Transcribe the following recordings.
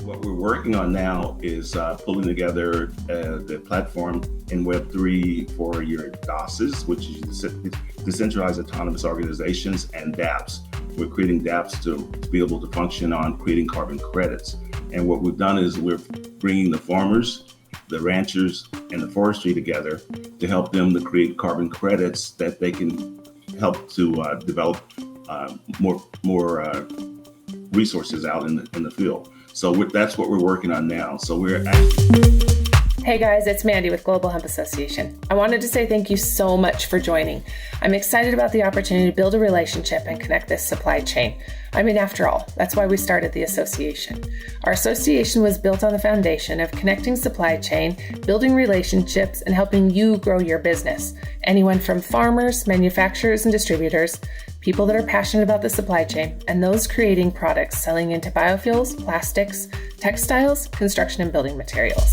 What we're working on now is pulling together the platform in Web3 for your DOSs, which is decentralized autonomous organizations, and dApps. We're creating dApps to be able to function on creating carbon credits. And what we've done is we're bringing the farmers, the ranchers, and the forestry together to help them to create carbon credits that they can help to develop more resources out in the field. So that's what we're working on now. So we're actually... Hey guys, it's Mandy with Global Hemp Association. I wanted to say thank you so much for joining. I'm excited about the opportunity to build a relationship and connect this supply chain. I mean, after all, that's why we started the association. Our association was built on the foundation of connecting supply chain, building relationships, and helping you grow your business. Anyone from farmers, manufacturers, and distributors, people that are passionate about the supply chain, and those creating products selling into biofuels, plastics, textiles, construction, and building materials.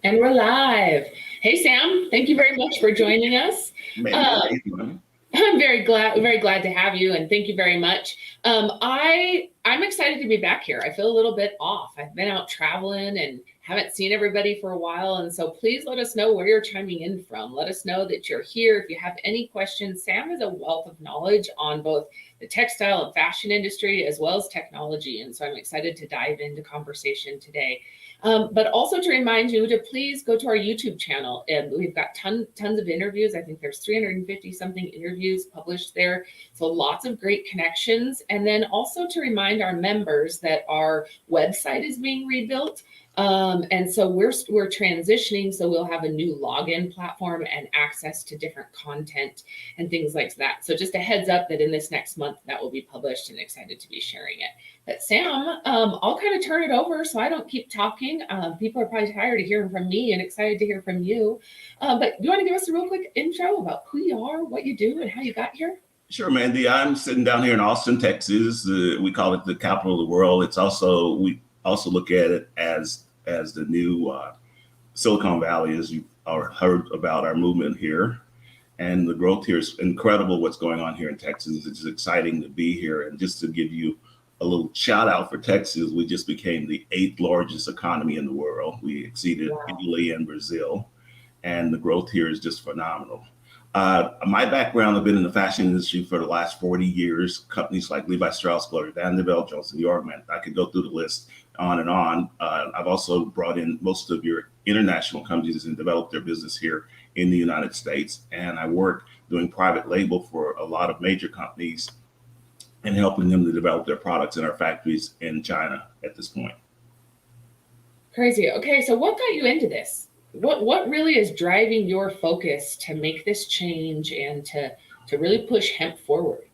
And we're live. Hey, Sam, thank you very much for joining us. I'm very glad to have you, and thank you very much. I'm excited to be back here. I feel a little bit off. I've been out traveling and haven't seen everybody for a while, and so please let us know where you're chiming in from. Let us know that you're here. If you have any questions, Sam has a wealth of knowledge on both the textile and fashion industry as well as technology, and so I'm excited to dive into conversation today. But also to remind you to please go to our YouTube channel, and we've got tons of interviews. I think there's 350 something interviews published there. So lots of great connections. And then also to remind our members that our website is being rebuilt. And so we're transitioning, so we'll have a new login platform and access to different content and things like that. So just a heads up that in this next month that will be published, and excited to be sharing it. But Sam, I'll kind of turn it over so I don't keep talking. People are probably tired of hearing from me and excited to hear from you. But do you want to give us a real quick intro about who you are, what you do, and how you got here? Sure, Mandy. I'm sitting down here in Austin, Texas. We call it the capital of the world. It's also, we also look at it as the new Silicon Valley, as you've heard about our movement here. And the growth here is incredible what's going on here in Texas. It's exciting to be here. And just to give you a little shout out for Texas, we just became the 8th largest economy in the world. We exceeded Italy and Brazil, and the growth here is just phenomenal. My background, I've been in the fashion industry for the last 40 years. Companies like Levi Strauss, Gloria Vanderbilt, Johnson New York, man, I could go through the list on and on. I've also brought in most of your international companies and developed their business here in the United States. And I work doing private label for a lot of major companies and helping them to develop their products in our factories in China at this point. Crazy. Okay, so what got you into this? What really is driving your focus to make this change and to really push hemp forward?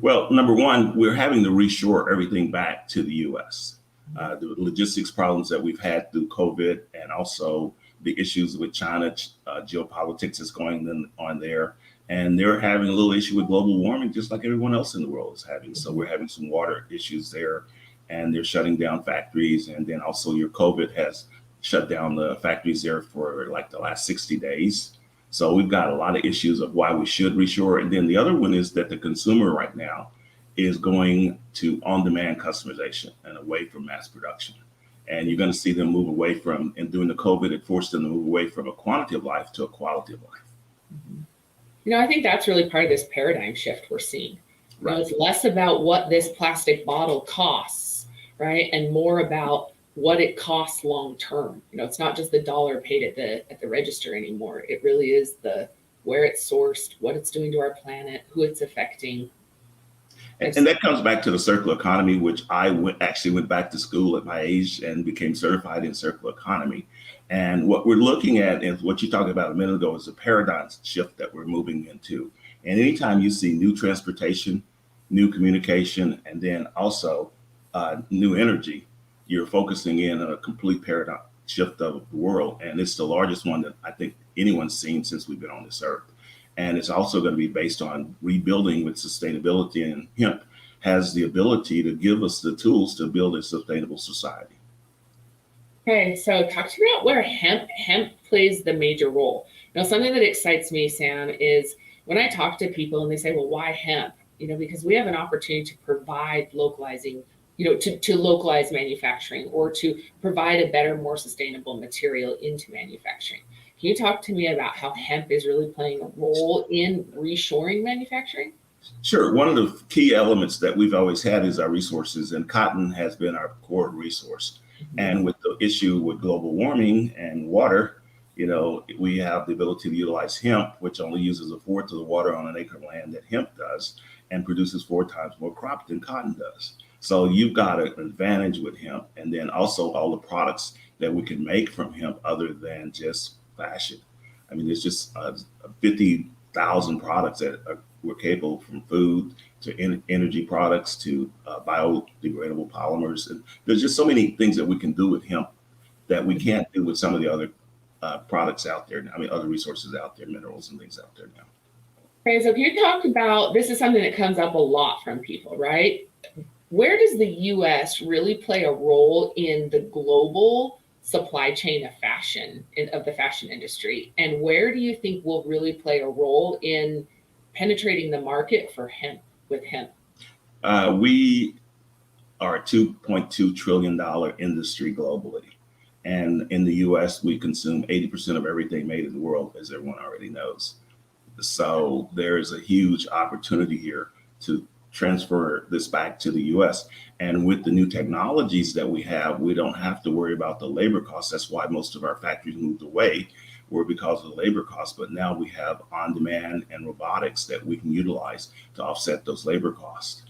Well, number one, we're having to reshore everything back to the U.S. The logistics problems that we've had through COVID, and also the issues with China, geopolitics is going on there. And they're having a little issue with global warming, just like everyone else in the world is having. So we're having some water issues there, and they're shutting down factories. And then also your COVID has shut down the factories there for like the last 60 days. So we've got a lot of issues of why we should reshore. And then the other one is that the consumer right now is going to on-demand customization and away from mass production. And you're going to see them move away from, and during the COVID, it forced them to move away from a quantity of life to a quality of life. Mm-hmm. You know, I think that's really part of this paradigm shift we're seeing. Right. You know, it's less about what this plastic bottle costs, right? And more about what it costs long term. You know, it's not just the dollar paid at the register anymore. It really is the where it's sourced, what it's doing to our planet, who it's affecting. And that comes back to the circular economy, which I actually went back to school at my age and became certified in circular economy. And what we're looking at is what you talked about a minute ago is a paradigm shift that we're moving into. And anytime you see new transportation, new communication, and then also new energy, you're focusing in on a complete paradigm shift of the world. And it's the largest one that I think anyone's seen since we've been on this earth. And it's also going to be based on rebuilding with sustainability, and hemp has the ability to give us the tools to build a sustainable society. Okay, so talk to me about where hemp plays the major role. Now, something that excites me, Sam, is when I talk to people and they say, well, why hemp? because we have an opportunity to provide localizing, to localize manufacturing or to provide a better, more sustainable material into manufacturing. Can you talk to me about how hemp is really playing a role in reshoring manufacturing? Sure. One of the key elements that we've always had is our resources, and cotton has been our core resource. Mm-hmm. And with the issue with global warming and water, we have the ability to utilize hemp, which only uses a fourth of the water on an acre of land that hemp does, and produces 4 times more crop than cotton does. So you've got an advantage with hemp, and then also all the products that we can make from hemp other than just fashion. I mean, there's just 50,000 products that we're capable, from food to energy products to biodegradable polymers. And there's just so many things that we can do with hemp that we can't do with some of the other products out there. I mean, other resources out there, minerals and things out there now. Okay, so if you talk about, this is something that comes up a lot from people, right? Where does the U.S. really play a role in the global supply chain of fashion, of the fashion industry? And where do you think will really play a role in penetrating the market for hemp, with hemp? We are a $2.2 trillion industry globally. And in the US, we consume 80% of everything made in the world, as everyone already knows. So there is a huge opportunity here to transfer this back to the US. And with the new technologies that we have, we don't have to worry about the labor costs. That's why most of our factories moved away, were because of the labor costs. But now we have on-demand and robotics that we can utilize to offset those labor costs.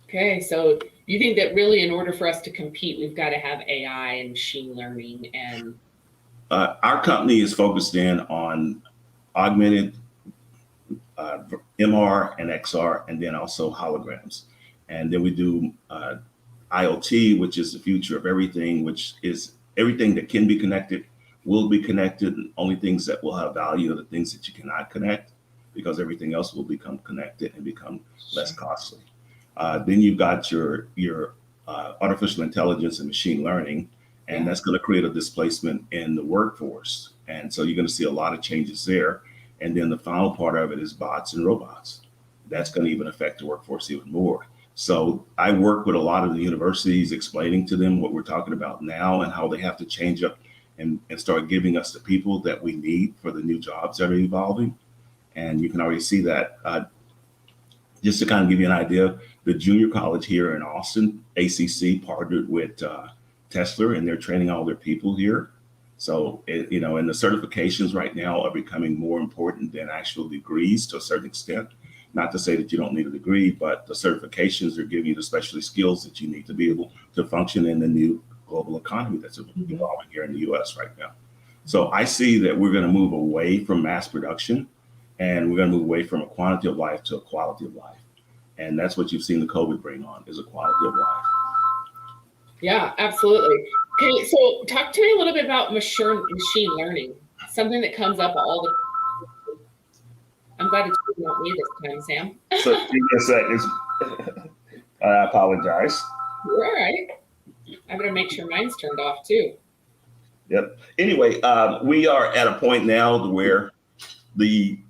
Okay, so you think that really in order for us to compete, we've got to have AI and machine learning and... Our company is focused in on augmented MR and XR, and then also holograms. And then we do IoT, which is the future of everything, which is everything that can be connected will be connected. And only things that will have value are the things that you cannot connect, because everything else will become connected and become less costly. Then you've got your artificial intelligence and machine learning, and that's going to create a displacement in the workforce. And so you're going to see a lot of changes there. And then the final part of it is bots and robots. That's going to even affect the workforce even more. So I work with a lot of the universities, explaining to them what we're talking about now and how they have to change up and start giving us the people that we need for the new jobs that are evolving. And you can already see that. Just to kind of give you an idea, the junior college here in Austin, ACC, partnered with Tesla, and they're training all their people here. So, and the certifications right now are becoming more important than actual degrees to a certain extent. Not to say that you don't need a degree, but the certifications are giving you the specialty skills that you need to be able to function in the new global economy that's evolving here in the US right now. So I see that we're going to move away from mass production, and we're going to move away from a quantity of life to a quality of life. And that's what you've seen the COVID bring on, is a quality of life. Yeah, absolutely. Okay, so talk to me a little bit about machine learning, something that comes up all the time. I'm glad it's not me this time, Sam. So give me a second. I apologize. You're all right. I better make sure mine's turned off too. Yep. Anyway, we are at a point now where the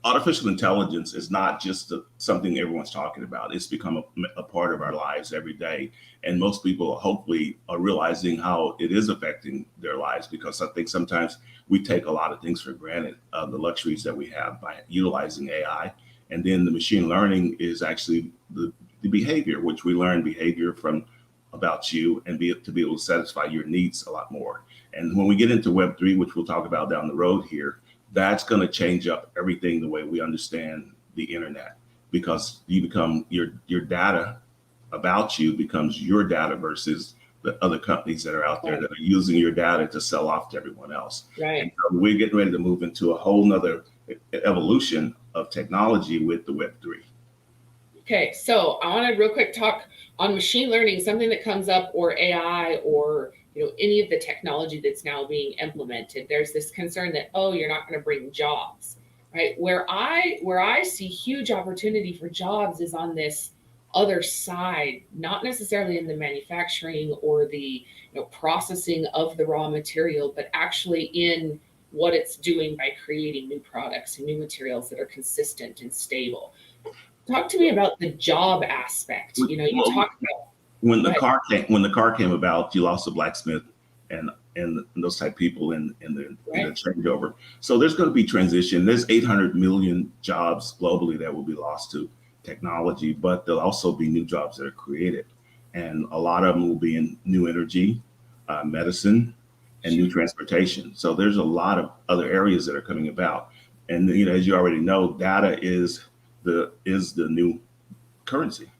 artificial intelligence is not just something everyone's talking about. It's become a part of our lives every day. And most people hopefully are realizing how it is affecting their lives, because I think sometimes we take a lot of things for granted, the luxuries that we have by utilizing AI. And then the machine learning is actually the behavior, which we learn behavior from about you and to be able to satisfy your needs a lot more. And when we get into Web3, which we'll talk about down the road here, that's going to change up everything the way we understand the internet, because you become your data about you becomes your data versus the other companies that are out there that are using your data to sell off to everyone else. Right. And so we're getting ready to move into a whole nother evolution of technology with the Web3. Okay, so I want to real quick talk on machine learning, something that comes up, or AI, or any of the technology that's now being implemented. There's this concern that, oh, you're not going to bring jobs, right? Where I see huge opportunity for jobs is on this other side, not necessarily in the manufacturing or the processing of the raw material, but actually in what it's doing by creating new products and new materials that are consistent and stable. talk to me about the job aspect. You know, you talk about when the car came about, you lost a blacksmith and those type of people in the changeover. So there's going to be transition. There's 800 million jobs globally that will be lost to technology, but there'll also be new jobs that are created, and a lot of them will be in new energy, medicine, and new transportation. So there's a lot of other areas that are coming about, and you know, as you already know, data is the new currency.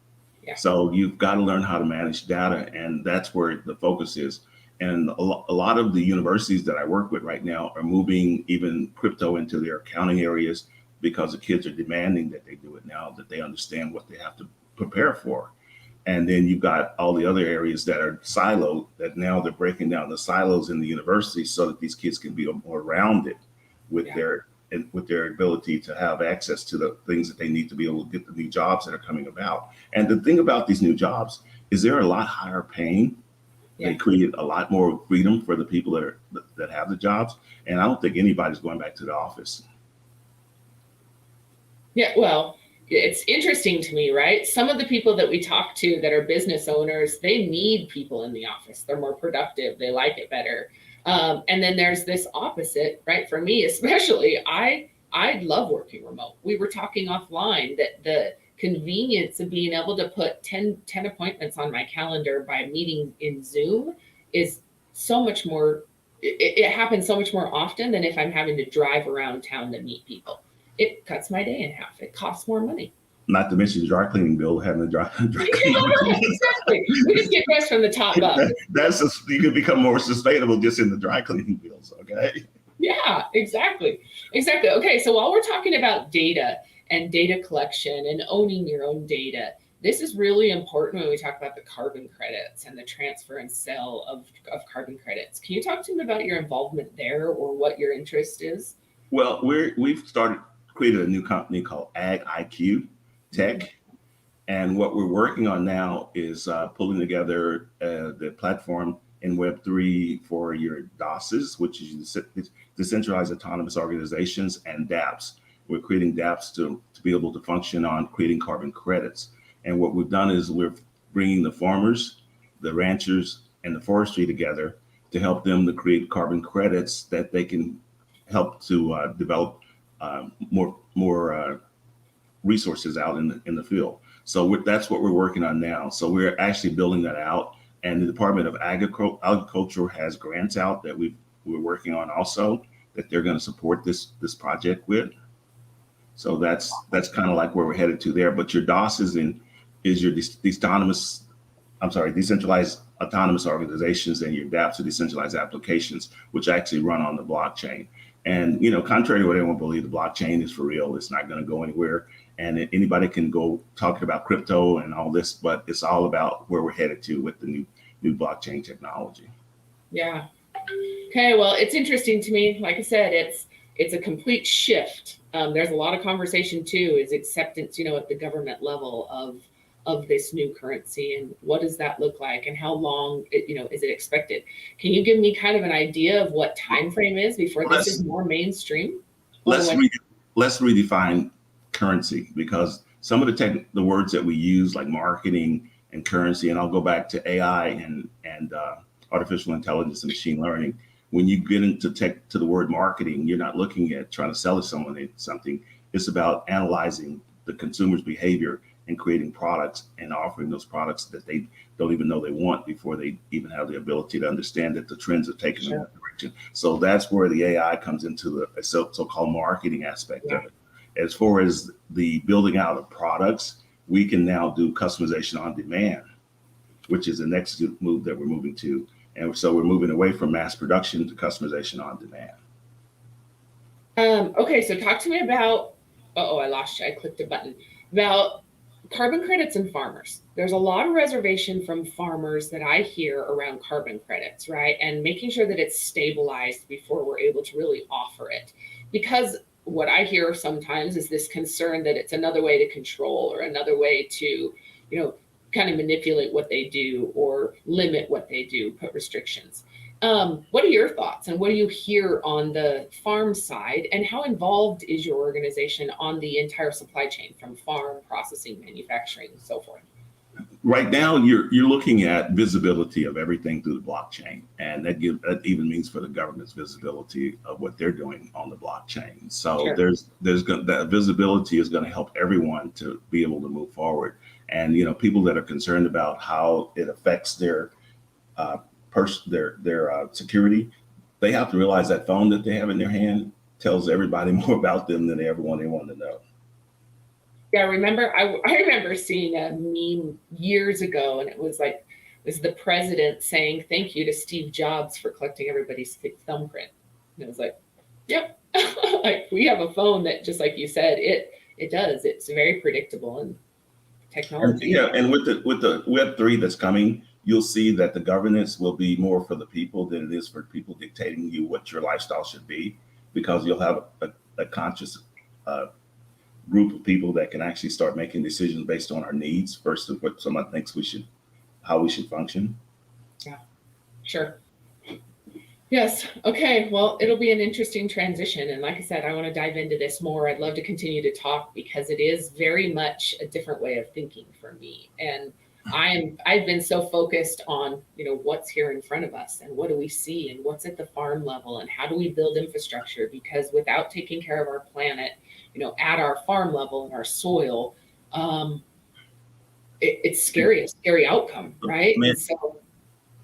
Yeah. So you've got to learn how to manage data, and that's where the focus is. And a lot of the universities that I work with right now are moving even crypto into their accounting areas because the kids are demanding that they do it now, that they understand what they have to prepare for. And then you've got all the other areas that are siloed, that now they're breaking down the silos in the university so that these kids can be more rounded with their ability to have access to the things that they need to be able to get the new jobs that are coming about. And the thing about these new jobs is they're a lot higher paying. They create a lot more freedom for the people that have the jobs. And I don't think anybody's going back to the office. Yeah, well, it's interesting to me, right? Some of the people that we talk to that are business owners, they need people in the office. They're more productive. They like it better. And then there's this opposite, right? For me, especially, I love working remote. We were talking offline that the convenience of being able to put 10 appointments on my calendar by meeting in Zoom is so much more, it happens so much more often than if I'm having to drive around town to meet people. It cuts my day in half. It costs more money. Not to mention the dry cleaning bill, having the dry cleaning. Exactly. We just get rest from the top up. You could become more sustainable just in the dry cleaning bills, okay? Yeah, exactly. Okay, so while we're talking about data and data collection and owning your own data, this is really important when we talk about the carbon credits and the transfer and sale of carbon credits. Can you talk to me about your involvement there or what your interest is? Well, we've created a new company called Ag IQ Tech. And what we're working on now is pulling together the platform in Web3 for your DOSs, which is decentralized autonomous organizations, and dApps. We're creating dApps to be able to function on creating carbon credits. And what we've done is we're bringing the farmers, the ranchers, and the forestry together to help them to create carbon credits that they can help to develop more resources out in the field. So that's what we're working on now. So we're actually building that out. And the Department of Agriculture has grants out that we're working on also that they're going to support this project with. So that's kind of like where we're headed to there. But your DOS is your decentralized autonomous organizations, and your dApps are decentralized applications, which actually run on the blockchain. And, you know, contrary to what everyone believes, the blockchain is for real. It's not going to go anywhere. And anybody can go talking about crypto and all this, but it's all about where we're headed to with the new blockchain technology. Yeah. Okay. Well, it's interesting to me. Like I said, it's a complete shift. There's a lot of conversation too, is acceptance, you know, at the government level of this new currency, and what does that look like, and how long is it expected? Can you give me kind of an idea of what time frame is before this is more mainstream? Let's redefine currency, because some of the words that we use, like marketing and currency, and I'll go back to AI and artificial intelligence and machine learning. When you get into to the word marketing, you're not looking at trying to sell someone something. It's about analyzing the consumer's behavior and creating products and offering those products that they don't even know they want before they even have the ability to understand that the trends are taking in that direction. So that's where the AI comes into the so-called marketing aspect of it. As far as the building out of products, we can now do customization on demand, which is the next move that we're moving to. And so we're moving away from mass production to customization on demand. Okay, so talk to me about, I lost you. I clicked a button. About carbon credits and farmers. There's a lot of reservation from farmers that I hear around carbon credits, right? And making sure that it's stabilized before we're able to really offer it. Because what I hear sometimes is this concern that it's another way to control or another way to, kind of manipulate what they do or limit what they do, put restrictions. What are your thoughts and what do you hear on the farm side, and how involved is your organization on the entire supply chain from farm processing, manufacturing, and so forth? Right now, you're looking at visibility of everything through the blockchain, and that even means for the government's visibility of what they're doing on the blockchain. So Sure. that visibility is going to help everyone to be able to move forward. And people that are concerned about how it affects their security, they have to realize that phone that they have in their hand tells everybody more about them than they ever want anyone to know. Yeah, I remember seeing a meme years ago, and it was the president saying thank you to Steve Jobs for collecting everybody's thumbprint. And it was like, yep, like we have a phone that, just like you said, it does. It's very predictable and technology. And with the Web3 that's coming, you'll see that the governance will be more for the people than it is for people dictating you what your lifestyle should be, because you'll have a conscious group of people that can actually start making decisions based on our needs versus what someone thinks how we should function. Yeah, sure. Yes. Okay. Well, it'll be an interesting transition. And like I said, I want to dive into this more. I'd love to continue to talk because it is very much a different way of thinking for me. And I've been so focused on, what's here in front of us and what do we see and what's at the farm level and how do we build infrastructure, because without taking care of our planet, at our farm level and our soil, it's scary, a scary outcome, right? So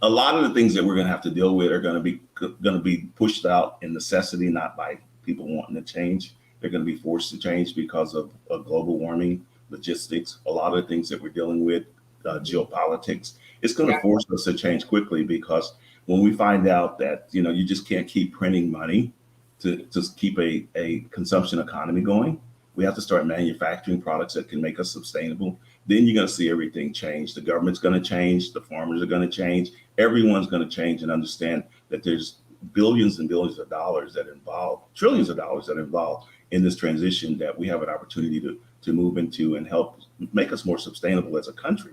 a lot of the things that we're going to have to deal with are going to be pushed out in necessity, not by people wanting to change. They're going to be forced to change because of global warming, logistics, a lot of the things that we're dealing with, geopolitics. It's going to force us to change quickly, because when we find out that, you just can't keep printing money to keep a consumption economy going, we have to start manufacturing products that can make us sustainable. Then you're going to see everything change. The government's going to change. The farmers are going to change. Everyone's going to change and understand that there's billions and billions of dollars that involve, trillions of dollars that involve in this transition that we have an opportunity to move into and help make us more sustainable as a country,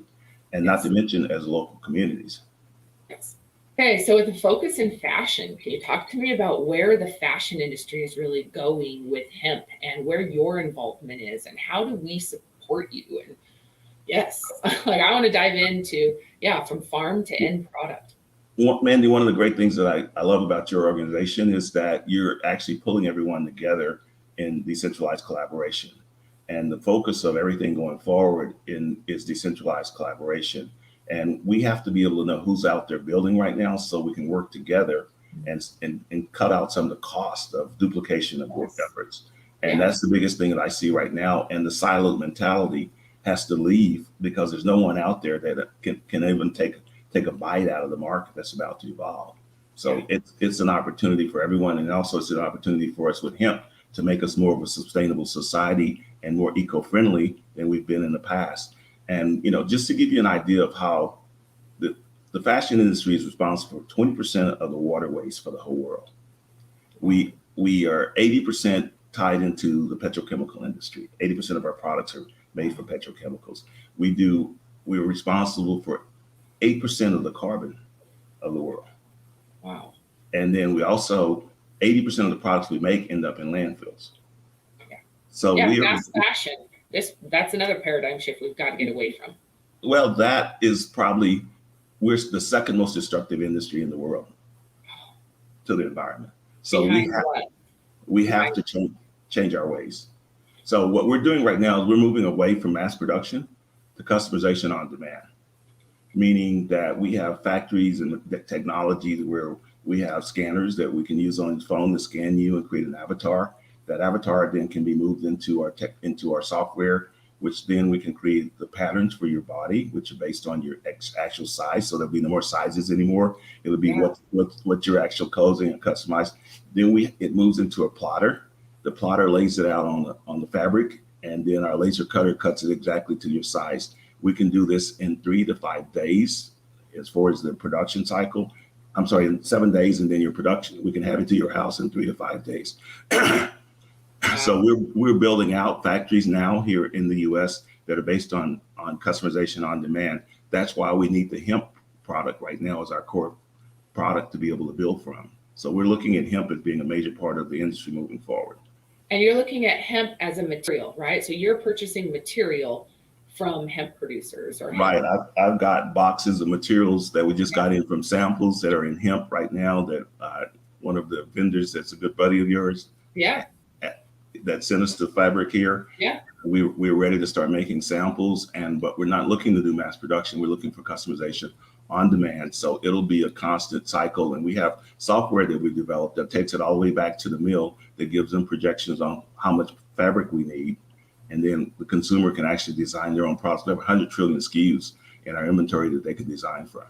and not to mention as local communities. Yes. Okay, so with the focus in fashion, can you talk to me about where the fashion industry is really going with hemp and where your involvement is, and how do we support you? And yes, like I want to dive into, from farm to end product. Mandy, one of the great things that I love about your organization is that you're actually pulling everyone together in decentralized collaboration. And the focus of everything going forward is decentralized collaboration. And we have to be able to know who's out there building right now so we can work together and cut out some of the cost of duplication of work efforts. And that's the biggest thing that I see right now. And the siloed mentality has to leave, because there's no one out there that can even take a bite out of the market that's about to evolve. So it's an opportunity for everyone. And also it's an opportunity for us with hemp to make us more of a sustainable society and more eco-friendly than we've been in the past. And, just to give you an idea of how the fashion industry is responsible for 20% of the water waste for the whole world. We are 80% tied into the petrochemical industry. 80% of our products are made from petrochemicals. We're responsible for 8% of the carbon of the world. Wow. And then we also, 80% of the products we make end up in landfills. So fast fashion. That's another paradigm shift we've got to get away from. Well, that is probably, we're the second most destructive industry in the world to the environment. So we have to change our ways. So what we're doing right now is we're moving away from mass production to customization on demand, meaning that we have factories and technologies where we have scanners that we can use on the phone to scan you and create an avatar. That avatar then can be moved into our software, which then we can create the patterns for your body, which are based on your actual size. So there'll be no more sizes anymore. It'll be what your actual clothing and customized. Then it moves into a plotter. The plotter lays it out on the fabric, and then our laser cutter cuts it exactly to your size. We can do this in 3 to 5 days as far as the production cycle. I'm sorry, in 7 days, and then your production. We can have it to your house in 3 to 5 days. So we're building out factories now here in the U.S. that are based on customization on demand. That's why we need the hemp product right now as our core product to be able to build from. So we're looking at hemp as being a major part of the industry moving forward. And you're looking at hemp as a material, right? So you're purchasing material from hemp producers or hemp. Right. I've got boxes of materials that we just got in from samples that are in hemp right now that one of the vendors that's a good buddy of yours. Yeah. That sent us the fabric here. Yeah. We're ready to start making samples, but we're not looking to do mass production. We're looking for customization on demand. So it'll be a constant cycle. And we have software that we developed that takes it all the way back to the mill that gives them projections on how much fabric we need. And then the consumer can actually design their own products. We have 100 trillion SKUs in our inventory that they can design from.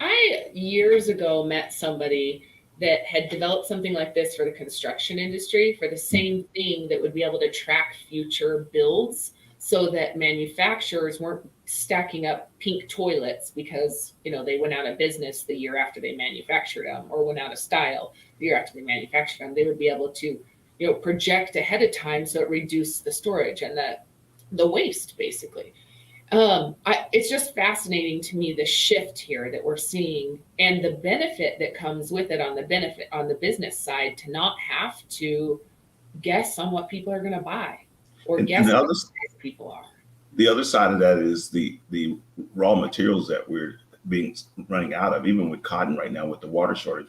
I years ago met somebody that had developed something like this for the construction industry for the same thing that would be able to track future builds so that manufacturers weren't stacking up pink toilets because, they went out of business the year after they manufactured them or went out of style the year after they manufactured them. They would be able to, project ahead of time so it reduced the storage and the waste basically. It's just fascinating to me, the shift here that we're seeing and the benefit that comes with it on the business side to not have to guess on what people are going to buy or guess what people are. The other side of that is the raw materials that we're running out of, even with cotton right now, with the water shortage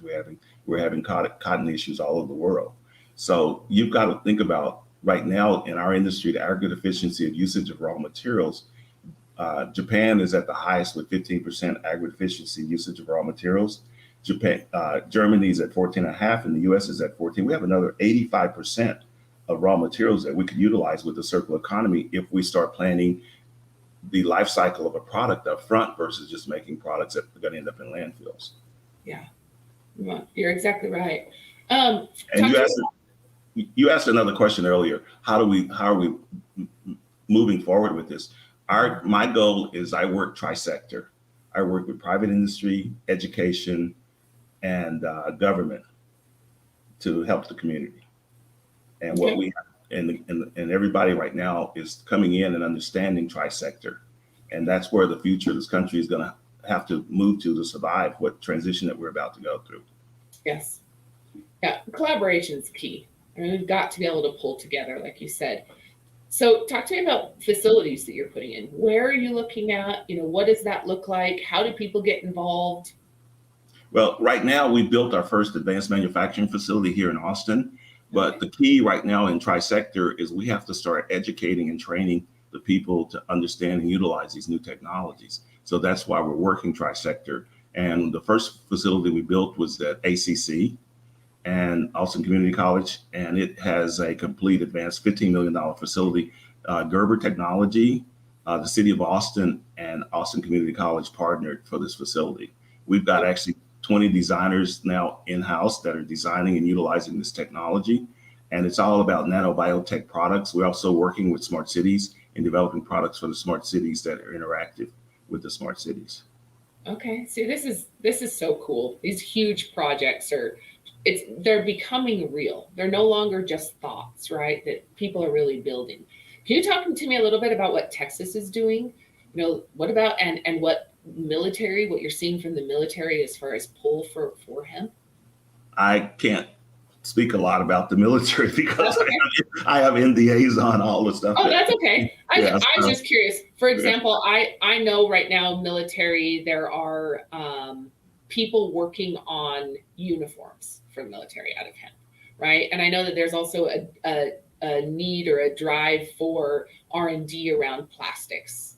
we're having cotton issues all over the world. So you've got to think about right now in our industry, the aggregate efficiency of usage of raw materials. Japan is at the highest with 15% aggregate efficiency usage of raw materials. Germany is at 14.5, and the US is at 14. We have another 85% of raw materials that we could utilize with the circular economy if we start planning the life cycle of a product up front versus just making products that are going to end up in landfills. Yeah, you're exactly right. And you asked another question earlier. How are we moving forward with this? My goal is I work tri-sector. I work with private industry, education, and government to help the community. And what we and everybody right now is coming in and understanding tri-sector. And that's where the future of this country is going to have to move to survive what transition that we're about to go through. Yes. Yeah. Collaboration is key. We've got to be able to pull together, like you said. So talk to me about facilities that you're putting in. Where are you looking at? What does that look like? How do people get involved? Well, right now we built our first advanced manufacturing facility here in Austin. But the key right now in tri-sector is we have to start educating and training the people to understand and utilize these new technologies. So that's why we're working tri-sector. And the first facility we built was at ACC and Austin Community College, and it has a complete advanced $15 million facility. Gerber Technology, the city of Austin, and Austin Community College partnered for this facility. We've got actually 20 designers now in-house that are designing and utilizing this technology. And it's all about nanobiotech products. We're also working with smart cities and developing products for the smart cities that are interactive with the smart cities. Okay. See, this is so cool. These huge projects they're becoming real. They're no longer just thoughts, right? That people are really building. Can you talk to me a little bit about what Texas is doing? What about and what what you're seeing from the military as far as pull for hemp? I can't speak a lot about the military because I have NDAs on all the stuff. Oh, that's okay. I was just curious. For example, I know right now military, there are people working on uniforms for the military out of hemp, right? And I know that there's also a need or a drive for R&D around plastics.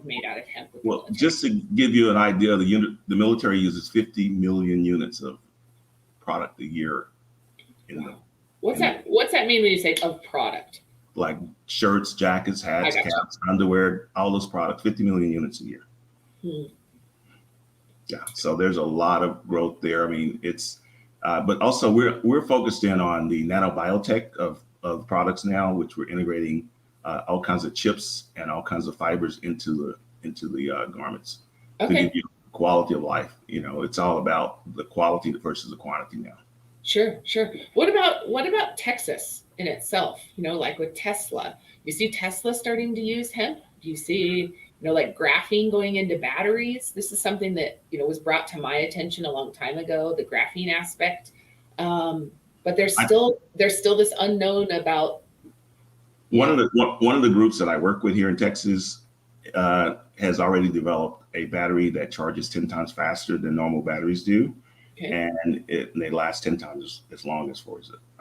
Made out of hemp. Well, just to give you an idea, the military uses 50 million units of product a year. What's that mean when you say of product? Like shirts, jackets, hats, caps, underwear, all those products, 50 million units a year. Yeah, so there's a lot of growth there. I mean, but also we're focused in on the nanobiotech of products now, which we're integrating all kinds of chips and all kinds of fibers into the garments to give you quality of life. It's all about the quality versus the quantity now. Sure. What about Texas in itself? Like with Tesla, you see Tesla starting to use hemp. Do you see like graphene going into batteries. This is something that, was brought to my attention a long time ago, the graphene aspect. But there's still this unknown about. One of the groups that I work with here in Texas has already developed a battery that charges 10 times faster than normal batteries do. Okay. And they last 10 times as long as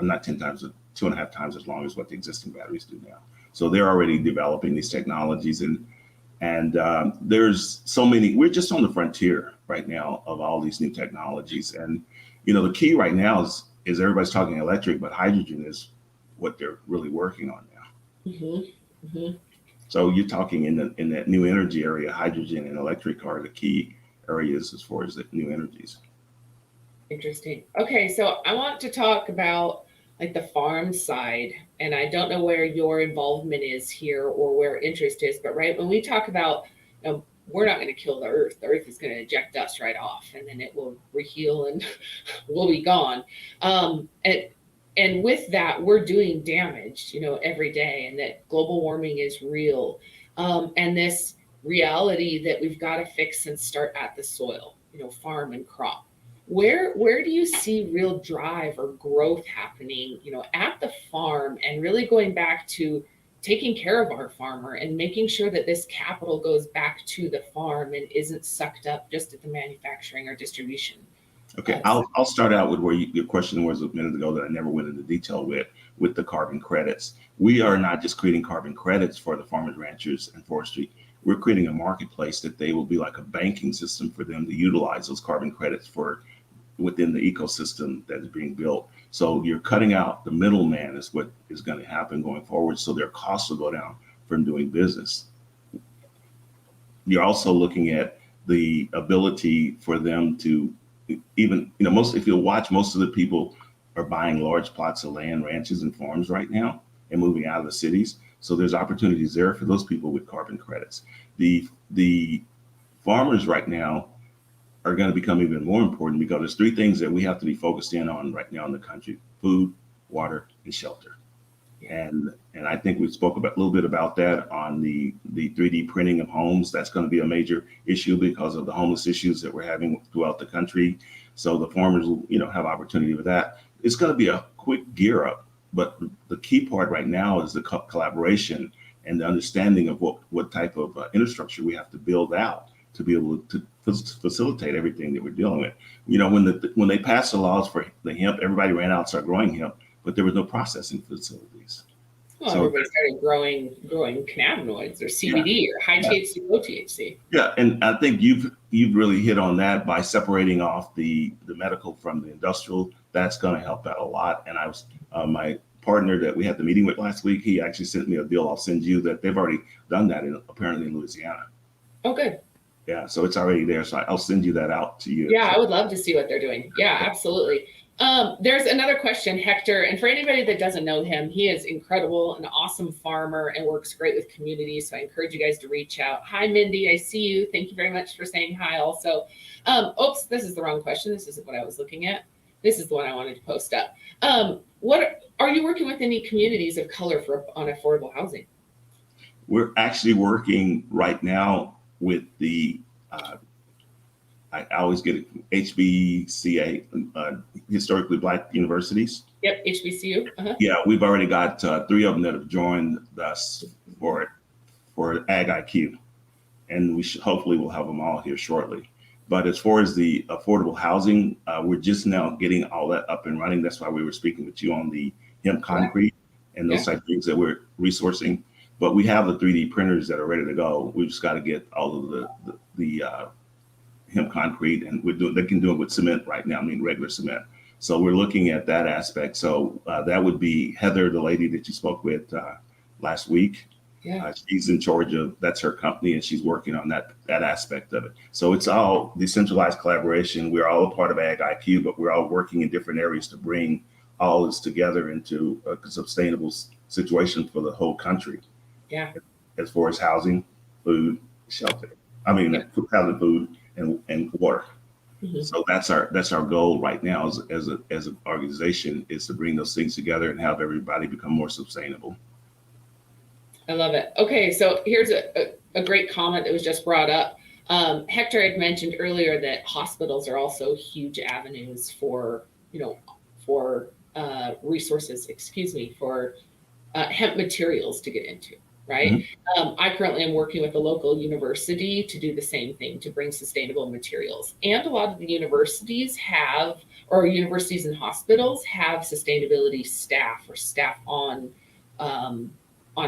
not 10 times, 2.5 times as long as what the existing batteries do now. So they're already developing these technologies, and there's so many. We're just on the frontier right now of all these new technologies, and the key right now is everybody's talking electric, but hydrogen is what they're really working on now. Mm-hmm. Mm-hmm. So you're talking in that new energy area, hydrogen and electric are the key areas as far as the new energies. Interesting. Okay, so I want to talk about like the farm side, and I don't know where your involvement is here or where interest is, but right when we talk about, we're not going to kill the earth is going to eject us right off, and then it will reheal and we'll be gone. And with that, we're doing damage, every day, and that global warming is real. And this reality that we've got to fix and start at the soil, farm and crop. Where do you see real drive or growth happening, at the farm, and really going back to taking care of our farmer and making sure that this capital goes back to the farm and isn't sucked up just at the manufacturing or distribution? Okay, I'll start out with where your question was a minute ago that I never went into detail with the carbon credits. We are not just creating carbon credits for the farmers, ranchers, and forestry. We're creating a marketplace that they will be like a banking system for them to utilize those carbon credits for within the ecosystem that is being built. So you're cutting out the middleman is what is going to happen going forward. So their costs will go down from doing business. You're also looking at the ability for them to even, if you'll watch, most of the people are buying large plots of land, ranches and farms right now and moving out of the cities. So there's opportunities there for those people with carbon credits. The farmers right now are going to become even more important because there's three things that we have to be focused in on right now in the country: food, water, and shelter. And I think we spoke a little bit about that on the 3D printing of homes. That's going to be a major issue because of the homeless issues that we're having throughout the country. So the farmers will, have opportunity with that. It's going to be a quick gear up, but the key part right now is the collaboration and the understanding of what type of infrastructure we have to build out to be able to facilitate everything that we're dealing with. When they passed the laws for the hemp, everybody ran out and started growing hemp, but there was no processing facilities. Well, so everybody started growing cannabinoids or CBD or high THC, low THC. Yeah, and I think you've really hit on that by separating off the medical from the industrial. That's going to help out a lot. And I was my partner that we had the meeting with last week, he actually sent me a deal I'll send you that they've already done that apparently in Louisiana. Oh, good. Yeah, so it's already there. So I'll send you that out to you. Yeah, I would love to see what they're doing. Yeah, absolutely. There's another question, Hector. And for anybody that doesn't know him, he is incredible, an awesome farmer, and works great with communities. So I encourage you guys to reach out. Hi, Mindy. I see you. Thank you very much for saying hi also. Oops, this is the wrong question. This isn't what I was looking at. This is the one I wanted to post up. What are you working with any communities of color on affordable housing? We're actually working right now with the, I always get it, HBCA, historically Black universities. Yep, HBCU. Uh-huh. Yeah, we've already got 3 of them that have joined us for Ag IQ, and we hopefully will have them all here shortly. But as far as the affordable housing, we're just now getting all that up and running. That's why we were speaking with you on the hemp concrete and those type of things that we're resourcing. But we have the 3D printers that are ready to go. We just got to get all of the hemp concrete, and they can do it with cement right now. I mean, regular cement. So we're looking at that aspect. So that would be Heather, the lady that you spoke with last week. Yeah. She's in charge of, that's her company, and she's working on that aspect of it. So it's all decentralized collaboration. We're all a part of Ag IQ, but we're all working in different areas to bring all this together into a sustainable situation for the whole country. Yeah. As far as housing, food, shelter. I mean, housing, food, and water. Mm-hmm. So that's our goal right now as an organization, is to bring those things together and have everybody become more sustainable. I love it. Okay, so here's a great comment that was just brought up. Hector had mentioned earlier that hospitals are also huge avenues for, for resources, for hemp materials to get into, right? Mm-hmm. I currently am working with a local university to do the same thing, to bring sustainable materials. And a lot of the universities universities and hospitals have sustainability staff or staff on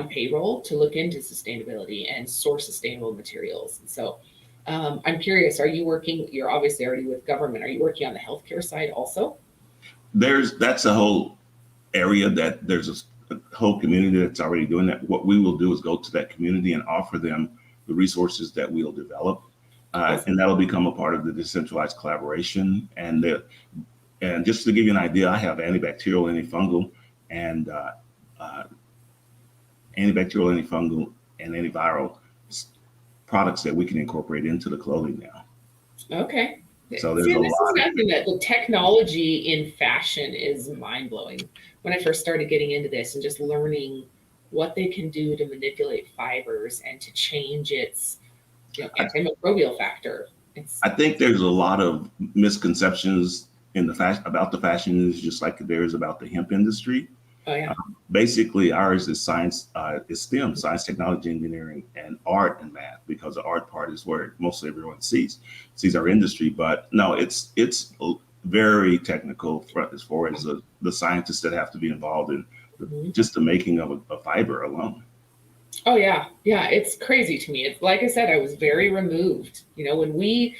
payroll to look into sustainability and source sustainable materials. And so I'm curious, you're obviously already with government, are you working on the healthcare side also? That's a whole area that there's a whole community that's already doing that. What we will do is go to that community and offer them the resources that we'll develop. And that'll become a part of the decentralized collaboration. And just to give you an idea, I have antibacterial, antifungal, and antiviral products that we can incorporate into the clothing now. Okay. So there's this is nothing that the technology in fashion is mind blowing. When I first started getting into this and just learning what they can do to manipulate fibers and to change its antimicrobial factor. I think there's a lot of misconceptions in about the fashion industry, just like there is about the hemp industry. Oh yeah. Basically, ours is science, is STEM, science, technology, engineering, and art and math, because the art part is where mostly everyone sees our industry. But no, it's very technical as far as the scientists that have to be involved in just the making of a fiber alone. Oh yeah. Yeah. It's crazy to me. It's like I said, I was very removed. When we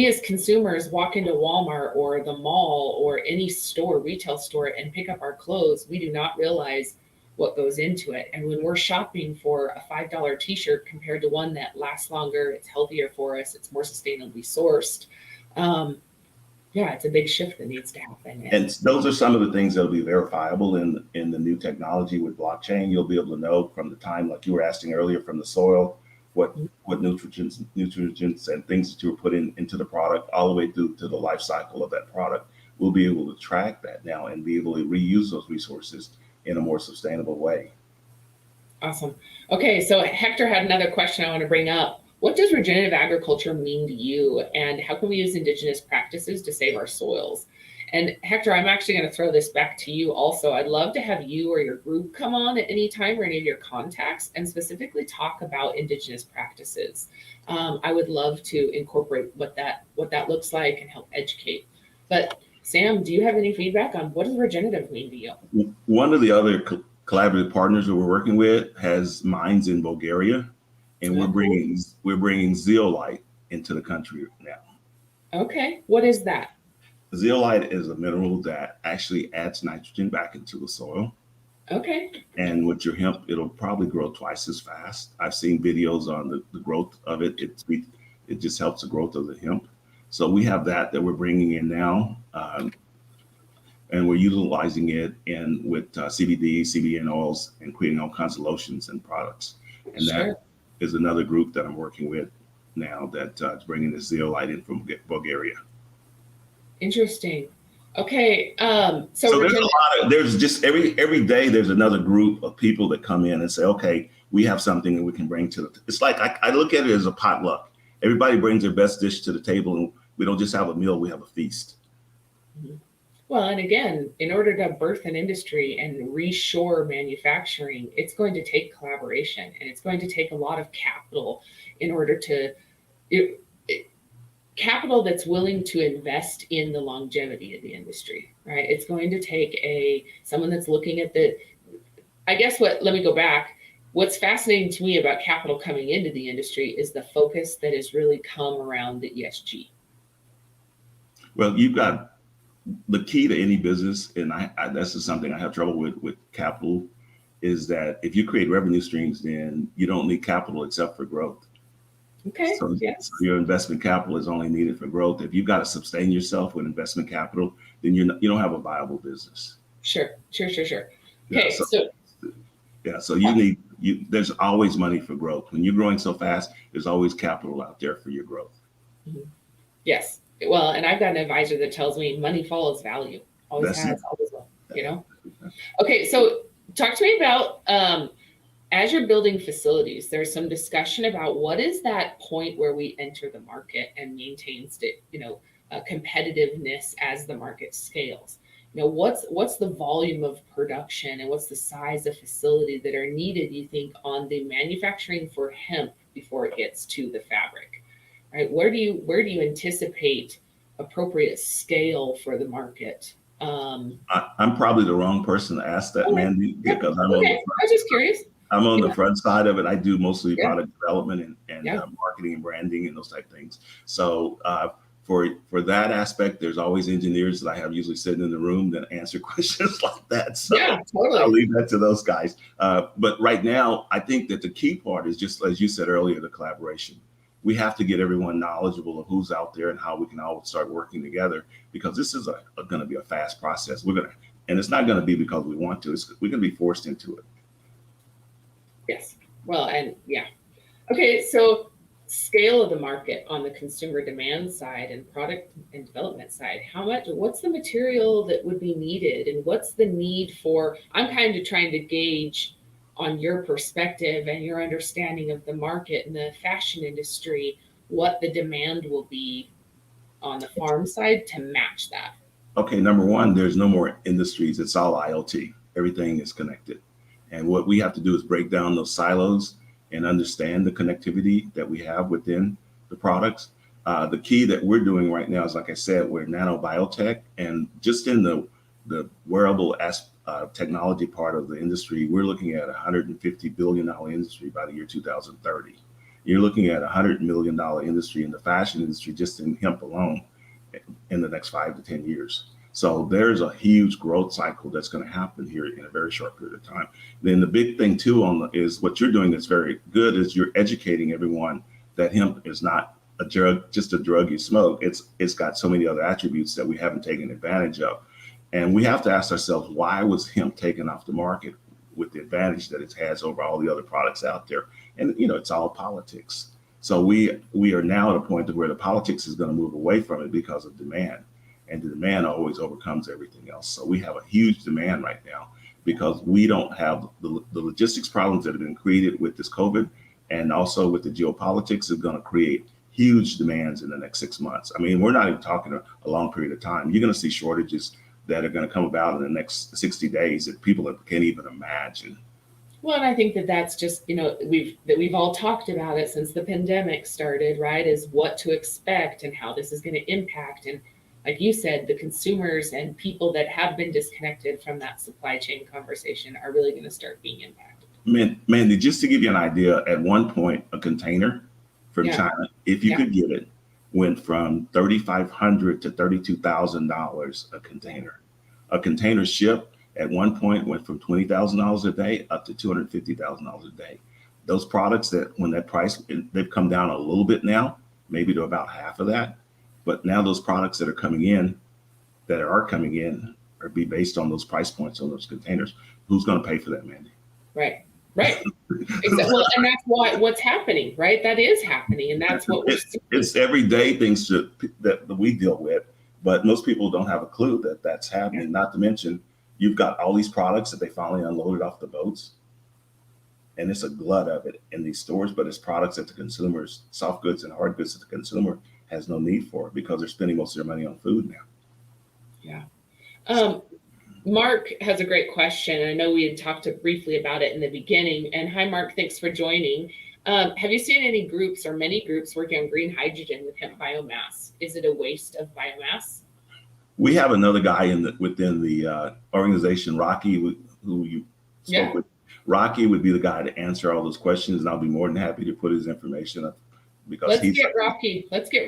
as consumers walk into Walmart or the mall or any retail store and pick up our clothes, we do not realize what goes into it. And when we're shopping for a $5 t-shirt compared to one that lasts longer, it's healthier for us, it's more sustainably sourced. It's a big shift that needs to happen. And those are some of the things that will be verifiable in the new technology with blockchain. You'll be able to know from the time, like you were asking earlier, from the soil, what nutrients and things that you were putting into the product, all the way through to the life cycle of that product. We'll be able to track that now and be able to reuse those resources in a more sustainable way. Awesome. Okay, so Hector had another question I want to bring up. What does regenerative agriculture mean to you, and how can we use indigenous practices to save our soils? And Hector, I'm actually going to throw this back to you also. I'd love to have you or your group come on at any time, or any of your contacts, and specifically talk about indigenous practices. I would love to incorporate what that looks like and help educate. But Sam, do you have any feedback on what does regenerative mean to you? One of the other collaborative partners that we're working with has mines in Bulgaria. And we're bringing zeolite into the country now. Okay, what is that? Zeolite is a mineral that actually adds nitrogen back into the soil. Okay. And with your hemp, it'll probably grow twice as fast. I've seen videos on the growth of it. It just helps the growth of the hemp. So we have that we're bringing in now, and we're utilizing it with CBD, CBN oils, and creating all kinds of lotions and products. And that is another group that I'm working with now that's bringing the zeolite in from Bulgaria. Interesting. Okay. So there's just every day there's another group of people that come in and say, okay, we have something that we can bring to it's like, I look at it as a potluck. Everybody brings their best dish to the table, and we don't just have a meal, we have a feast. Mm-hmm. Well, and again, in order to birth an industry and reshore manufacturing, it's going to take collaboration, and it's going to take a lot of capital in order to capital that's willing to invest in the longevity of the industry, right? It's going to take someone that's looking at let me go back. What's fascinating to me about capital coming into the industry is the focus that has really come around the ESG. Well, you've got the key to any business, and that's just something I have trouble with capital, is that if you create revenue streams, then you don't need capital except for growth. Okay. So your investment capital is only needed for growth. If you've got to sustain yourself with investment capital, then you don't have a viable business. Sure. Okay. So there's always money for growth. When you're growing so fast, there's always capital out there for your growth. Mm-hmm. Yes. Well, and I've got an advisor that tells me money follows value. Always has, always will, Okay, so talk to me about as you're building facilities, there's some discussion about what is that point where we enter the market and maintain competitiveness as the market scales. What's the volume of production and what's the size of facility that are needed, you think, on the manufacturing for hemp before it gets to the fabric, right? Where do you anticipate appropriate scale for the market? I'm probably the wrong person to ask that, Mandy, because I was just curious. I'm on the front side of it. I do mostly product development and marketing and branding and those type of things. So for that aspect, there's always engineers that I have usually sitting in the room that answer questions like that. So totally. I'll leave that to those guys. But right now, I think that the key part is just, as you said earlier, the collaboration. We have to get everyone knowledgeable of who's out there and how we can all start working together, because this is going to be a fast process. And it's not going to be because we want to. We're going to be forced into it. Yes. Well, and okay. So scale of the market on the consumer demand side and product and development side, what's the material that would be needed, and what's the need for, I'm kind of trying to gauge on your perspective and your understanding of the market and the fashion industry, what the demand will be on the farm side to match that. Okay. Number one, there's no more industries. It's all IoT. Everything is connected. And what we have to do is break down those silos and understand the connectivity that we have within the products. The key that we're doing right now is, like I said, we're nanobiotech, and just in the wearable technology part of the industry, we're looking at a $150 billion industry by the year 2030. You're looking at a $100 million industry in the fashion industry, just in hemp alone, in the next 5 to 10 years. So there's a huge growth cycle that's going to happen here in a very short period of time. Then the big thing too is what you're doing that's very good is you're educating everyone that hemp is not a drug, just a drug you smoke. It's got so many other attributes that we haven't taken advantage of. And we have to ask ourselves, why was hemp taken off the market with the advantage that it has over all the other products out there? And it's all politics. So we are now at a point where the politics is going to move away from it because of demand. And the demand always overcomes everything else. So we have a huge demand right now because we don't have the logistics problems that have been created with this COVID, and also with the geopolitics is going to create huge demands in the next 6 months. I mean, we're not even talking a long period of time. You're going to see shortages that are going to come about in the next 60 days that people can't even imagine. Well, and I think that's just, we've all talked about it since the pandemic started, right? Is what to expect and how this is going to impact. And like you said, the consumers and people that have been disconnected from that supply chain conversation are really going to start being impacted. Mandy, just to give you an idea, at one point, a container from China, if you could get it, went from $3,500 to $32,000 a container. A container ship at one point went from $20,000 a day up to $250,000 a day. Those products when that price, they've come down a little bit now, maybe to about half of that. But now those products that are coming in are be based on those price points on those containers. Who's going to pay for that, Mandy? Right. Exactly. Well, and that's what's happening, right? That is happening, and that's what we're seeing. It's everyday things that we deal with, but most people don't have a clue that that's happening. Yeah. Not to mention, you've got all these products that they finally unloaded off the boats, and it's a glut of it in these stores, but it's products that the consumers, soft goods and hard goods that the consumer has no need for because they're spending most of their money on food now. Yeah. Mark has a great question. I know we had talked briefly about it in the beginning. And hi, Mark, thanks for joining. Have you seen any groups or many groups working on green hydrogen with hemp biomass? Is it a waste of biomass? We have another guy within the organization, Rocky, who you spoke with. Rocky would be the guy to answer all those questions, and I'll be more than happy to put his information up. Let's get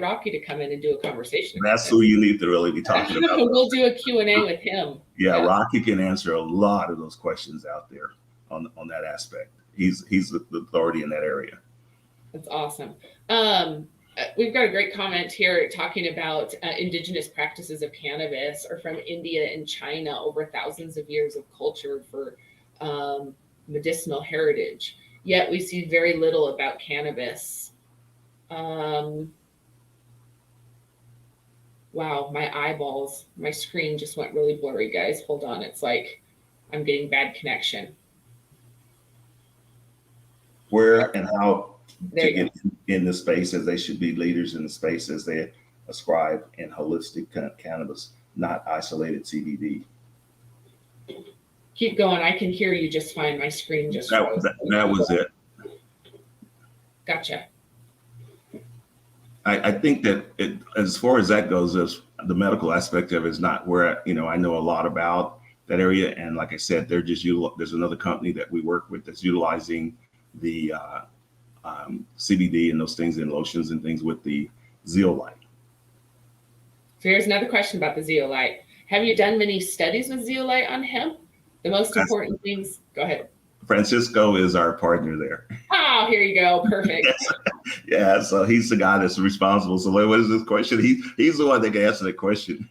Rocky to come in and do a conversation. That's who you need to really be talking about. We'll do a Q&A with him. Yeah, Rocky can answer a lot of those questions out there on that aspect. He's the authority in that area. That's awesome. We've got a great comment here talking about indigenous practices of cannabis are from India and China over thousands of years of culture for medicinal heritage. Yet we see very little about cannabis. Wow, my screen just went really blurry, guys. Hold on. It's like I'm getting bad connection. where and how There to you get in the space, as they should be leaders in the space as they ascribe in holistic cannabis, not isolated CBD. Keep going. I can hear you just fine. My screen just froze. That was it. Gotcha. I think that as far as that goes, as the medical aspect of it is not where, I know a lot about that area. And like I said, there's another company that we work with that's utilizing the CBD and those things in lotions and things with the zeolite. So here's another question about the zeolite. Have you done many studies with zeolite on hemp? The most important things, go ahead. Francisco is our partner there. Oh, here you go. Perfect. Yeah, so he's the guy that's responsible. So what is this question? He's the one that can answer the question.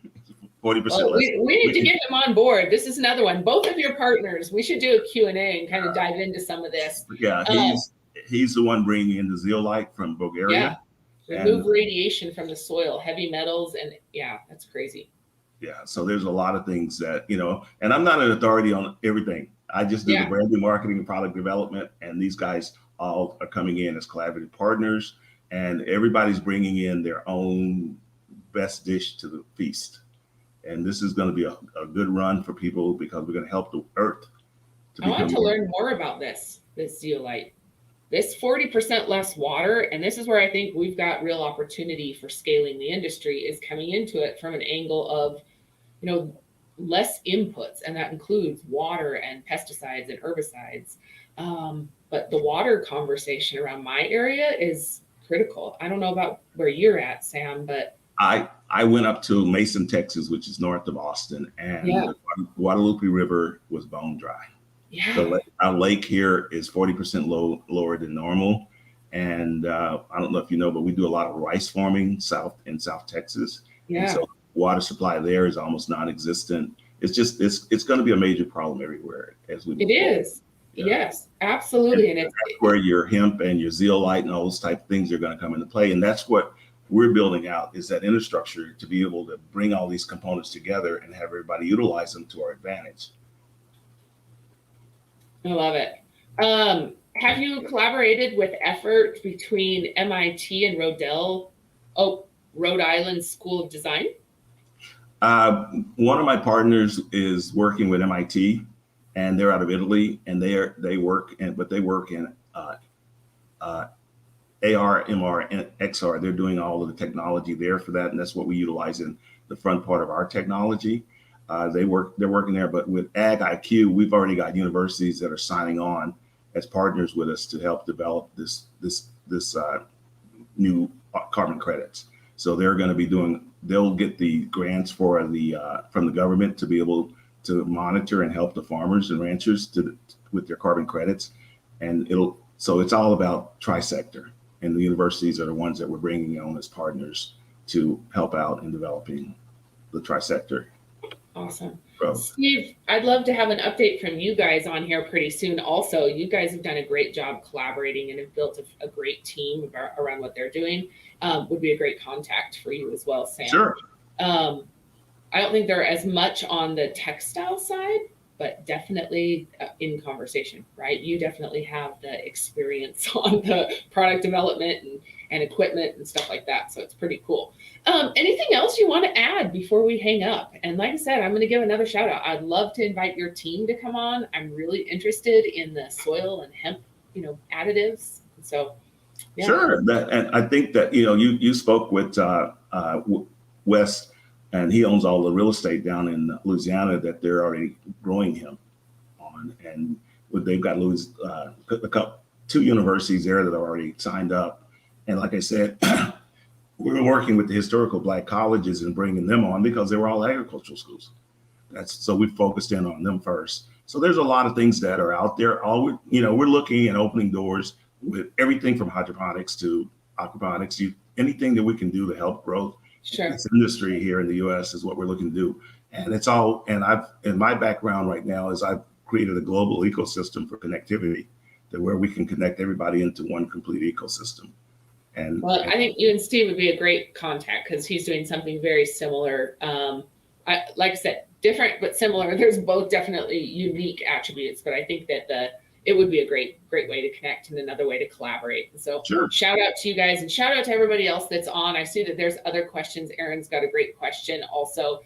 40% Well, less. we need to get him on board. This is another one. Both of your partners, we should do a Q&A and kind of dive into some of this. Yeah, he's the one bringing in the zeolite from Bulgaria. Yeah, remove radiation from the soil, heavy metals, and yeah, that's crazy. Yeah, so there's a lot of things that, and I'm not an authority on everything. I just do the branding, marketing, and product development, and these guys all are coming in as collaborative partners, and everybody's bringing in their own best dish to the feast. And this is going to be a good run for people because we're going to help the earth. I want to learn more about this zeolite. This 40% less water, and this is where I think we've got real opportunity for scaling the industry, is coming into it from an angle of, less inputs, and that includes water and pesticides and herbicides. But the water conversation around my area is critical. I don't know about where you're at, Sam, but I went up to Mason, Texas, which is north of Austin, and the Guadalupe River was bone dry. Yeah. Our lake here is 40% lower than normal. And I don't know if you know, but we do a lot of rice farming in South Texas. Yeah. And so water supply there is almost non-existent. It's going to be a major problem everywhere as we move forward. Is. Yeah. Yes, absolutely. And that's where your hemp and your zeolite and all those type of things are going to come into play. And that's what we're building out, is that infrastructure to be able to bring all these components together and have everybody utilize them to our advantage. I love it. Have you collaborated with effort between MIT and Rhode Island School of Design? One of my partners is working with MIT, and they're out of Italy, and they work in AR, MR, and XR. They're doing all of the technology there for that, and that's what we utilize in the front part of our technology. They're working there, but with Ag IQ, we've already got universities that are signing on as partners with us to help develop this new carbon credits. So they're going to be they'll get the grants from the government to be able to monitor and help the farmers and ranchers with their carbon credits. And so it's all about tri-sector, and the universities are the ones that we're bringing on as partners to help out in developing the tri-sector. Awesome. Bro. Steve, I'd love to have an update from you guys on here pretty soon. Also, you guys have done a great job collaborating and have built a great team around what they're doing. Would be a great contact for you as well, Sam. Sure. I don't think they're as much on the textile side, but definitely in conversation, right? You definitely have the experience on the product development and equipment and stuff like that. So it's pretty cool. Anything else you want to add before we hang up? And like I said, I'm going to give another shout out. I'd love to invite your team to come on. I'm really interested in the soil and hemp, additives. So, yeah. Sure. And I think that, you spoke with Wes, and he owns all the real estate down in Louisiana that they're already growing hemp on. And they've got two universities there that are already signed up. And like I said, we're working with the historical Black colleges and bringing them on because they were all agricultural schools. So we focused in on them first. So there's a lot of things that are out there. We're looking and opening doors with everything from hydroponics to aquaponics. Anything that we can do to help growth. Sure. This industry here in the U.S. is what we're looking to do. And it's all, and in my background right now is I've created a global ecosystem for connectivity where we can connect everybody into one complete ecosystem. I think you and Steve would be a great contact because he's doing something very similar. Like I said, different but similar. There's both definitely unique attributes, but I think that it would be a great way to connect and another way to collaborate. And so Sure. shout out to you guys and shout out to everybody else that's on. I see that there's other questions. Aaron's got a great question also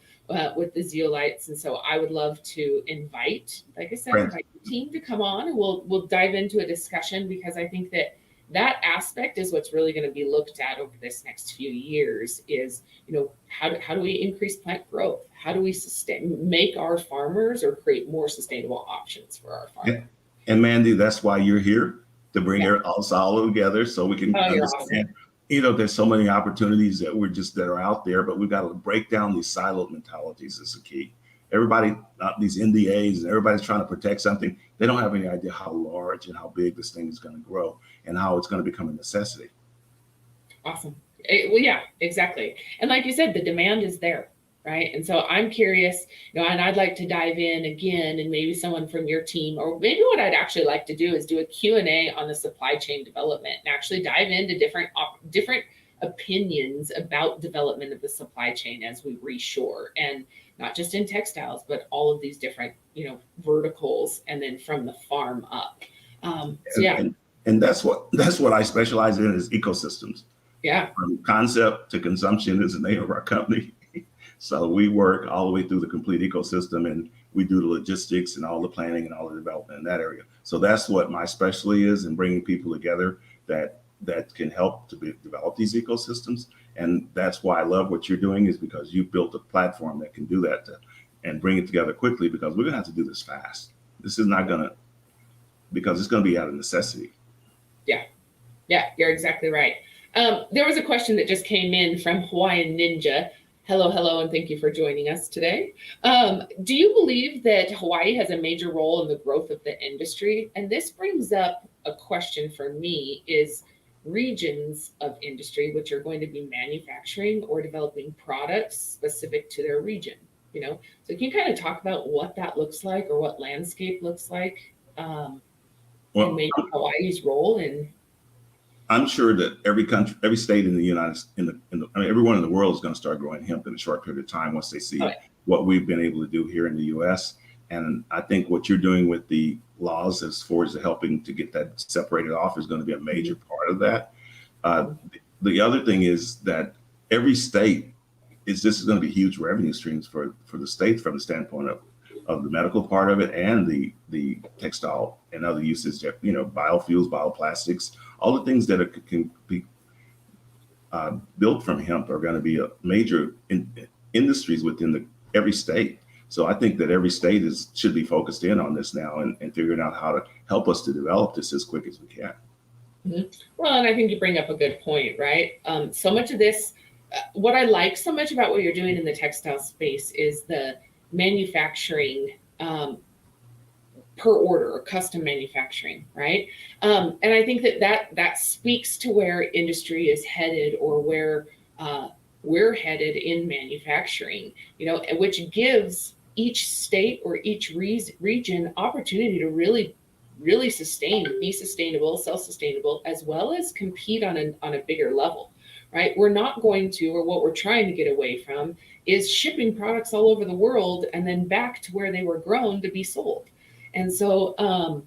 with the zeolites. And so I would love to invite, like I said, invite the team to come on, and we'll dive into a discussion, because I think that aspect is what's really going to be looked at over this next few years is, how do we increase plant growth? How do we make our farmers or create more sustainable options for our farmers? Yeah. And Mandy, that's why you're here, to bring us all together so we can understand. Awesome. There's so many opportunities that are out there, but we've got to break down these siloed mentalities is the key. Everybody, these NDAs, and everybody's trying to protect something. They don't have any idea how large and how big this thing is going to grow and how it's going to become a necessity. Awesome. Well, yeah, exactly. And like you said, the demand is there, right? And so I'm curious, and I'd like to dive in again, and maybe someone from your team, or maybe what I'd actually like to do is do a Q&A on the supply chain development and actually dive into different opinions about development of the supply chain as we reshore, and not just in textiles, but all of these different, verticals, and then from the farm up. And that's what I specialize in, is ecosystems. Yeah. From concept to consumption is the name of our company. So we work all the way through the complete ecosystem, and we do the logistics and all the planning and all the development in that area. So that's what my specialty is, in bringing people together that can help to develop these ecosystems. And that's why I love what you're doing, is because you built a platform that can do that and bring it together quickly, because we're going to have to do this fast. This is not because it's going to be out of necessity. Yeah, you're exactly right. There was a question that just came in from Hawaiian Ninja. Hello, and thank you for joining us today. Do you believe that Hawaii has a major role in the growth of the industry? And this brings up a question for me, is regions of industry, which are going to be manufacturing or developing products specific to their region. So can you kind of talk about what that looks like, or what landscape looks like, and maybe Hawaii's role in? I'm sure that every state in the everyone in the world is going to start growing hemp in a short period of time once they see what we've been able to do here in the U.S. And I think what you're doing with the laws as far as helping to get that separated off is going to be a major part of that. The other thing is that every state this is going to be huge revenue streams for the state, from the standpoint of the medical part of it, and the textile and other uses, biofuels, bioplastics, all the things that can be built from hemp are going to be a major industries within every state. So I think that every state should be focused in on this now and figuring out how to help us to develop this as quick as we can. Mm-hmm. Well, and I think you bring up a good point, right? So much of this, what I like so much about what you're doing in the textile space is the manufacturing per order, or custom manufacturing, right? And I think that speaks to where industry is headed, or where we're headed in manufacturing, which gives each state or each region opportunity to really be sustainable, self-sustainable, as well as compete on a bigger level, right? We're not going to, or what we're trying to get away from, is shipping products all over the world and then back to where they were grown to be sold. And so,